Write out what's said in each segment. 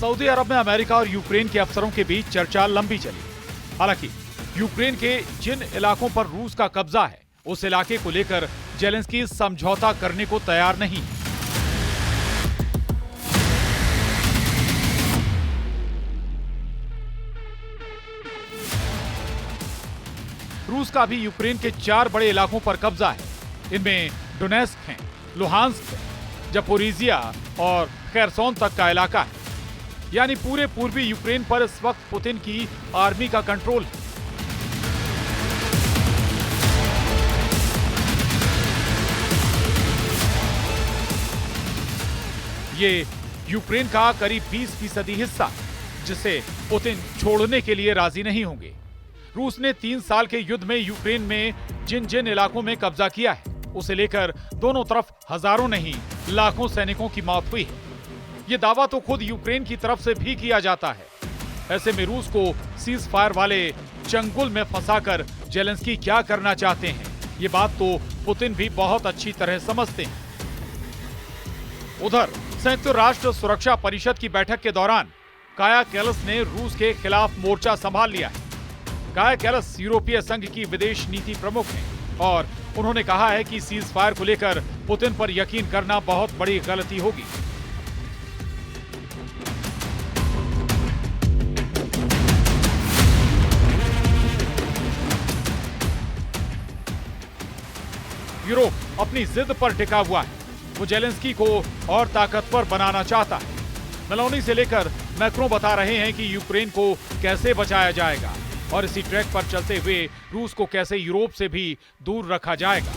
Saudi अरब में America और Ukraine के अफसरों के बीच चर्चा लंबी चली। हालांकि यूक्रेन के जिन इलाकों पर रूस का कब्जा है, उस इलाके को लेकर जेलेंस्की समझौता करने को तैयार नहीं। रूस का भी यूक्रेन के 4 बड़े इलाकों पर कब्जा है। इनमें डोनेस्क है, लुहांस्क है, जपोरिजिया और खैरसोन तक का इलाका है। यानी पूरे पूर्वी यूक्रेन पर इस वक्त पुतिन की आर्मी का कंट्रोल है। ये यूक्रेन का करीब 20% हिस्सा, जिसे पुतिन छोड़ने के लिए राजी नहीं होंगे। रूस ने 3 साल के युद्ध में यूक्रेन में जिन जिन इलाकों में कब्जा किया है, उसे लेकर दोनों तरफ हजारों नहीं लाखों सैनिकों की मौत हुई है। ये दावा तो खुद यूक्रेन की तरफ से भी किया जाता है। ऐसे में रूस को सीज फायर वाले चंगुल में फंसाकर जेलेंस्की क्या करना चाहते हैं, ये बात तो पुतिन भी बहुत अच्छी तरह समझते हैं। उधर संयुक्त राष्ट्र सुरक्षा परिषद की बैठक के दौरान काया कैलस ने रूस के खिलाफ मोर्चा संभाल लिया है। काया कैलस यूरोपीय संघ की विदेश नीति प्रमुख हैं और उन्होंने कहा है कि सीज फायर को लेकर पुतिन पर यकीन करना बहुत बड़ी गलती होगी। यूरोप अपनी जिद पर टिका हुआ है। वो जेलेंस्की को और ताकतवर बनाना चाहता है। मेलोनी से लेकर मैक्रों बता रहे हैं कि यूक्रेन को कैसे बचाया जाएगा और इसी ट्रैक पर चलते हुए रूस को कैसे यूरोप से भी दूर रखा जाएगा।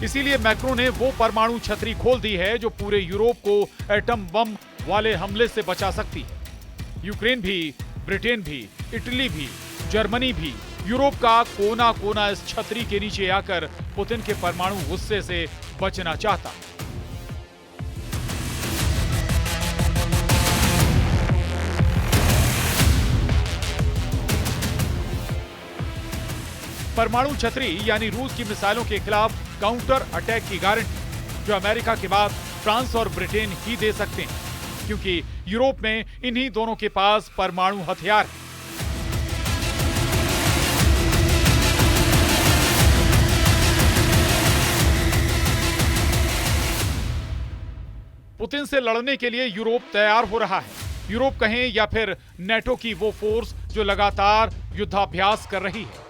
इसीलिए मैक्रों ने वो परमाणु छतरी खोल दी है जो पूरे यूरोप को एटम बम वाले हमले से बचा सकती है। यूक्रेन भी, ब्रिटेन भी, इटली भी, जर्मनी भी, यूरोप का कोना कोना इस छतरी के नीचे आकर पुतिन के परमाणु गुस्से से बचना चाहता। परमाणु छतरी यानी रूस की मिसाइलों के खिलाफ काउंटर अटैक की गारंटी जो अमेरिका के बाद फ्रांस और ब्रिटेन ही दे सकते हैं, क्योंकि यूरोप में इन्हीं दोनों के पास परमाणु हथियार है। पुतिन से लड़ने के लिए यूरोप तैयार हो रहा है। यूरोप कहें या फिर नेटो की वो फोर्स जो लगातार युद्धाभ्यास कर रही है।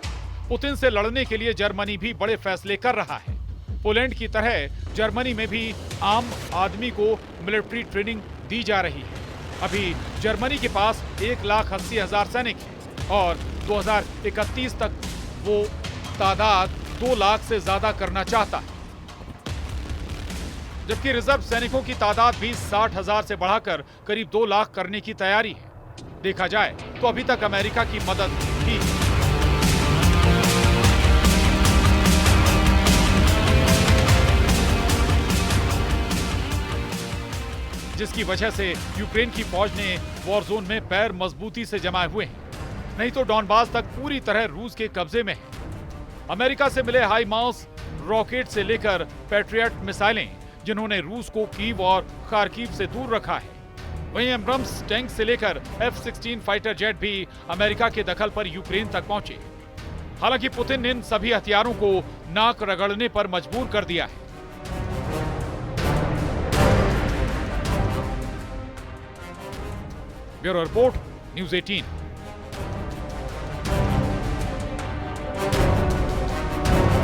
पुतिन से लड़ने के लिए जर्मनी भी बड़े फैसले कर रहा है। पोलैंड की तरह जर्मनी में भी आम आदमी को मिलिट्री ट्रेनिंग दी जा रही है। अभी जर्मनी के पास 1,80,000 सैनिक हैं और 2031 तक वो तादाद 2 लाख से ज्यादा करना चाहता है। जबकि रिजर्व सैनिकों की तादाद भी 60,000 से बढ़ाकर करीब 2 लाख करने की तैयारी है। देखा जाए तो अभी तक अमेरिका की मदद भी है। जिसकी वजह से यूक्रेन की फौज ने वॉर जोन में पैर मजबूती से जमाए हुए हैं। नहीं तो डॉनबास तक पूरी तरह रूस के कब्जे में है। अमेरिका से मिले हाईमार्स रॉकेट से लेकर पैट्रियट मिसाइलें जिन्होंने रूस को कीव और खार्किव से दूर रखा है। वहीं एब्रम्स टैंक से लेकर F-16 फाइटर जेट भी अमेरिका के दखल पर यूक्रेन तक पहुंचे। हालांकि पुतिन ने इन सभी हथियारों को नाक रगड़ने पर मजबूर कर दिया है। Bureau report, news 18।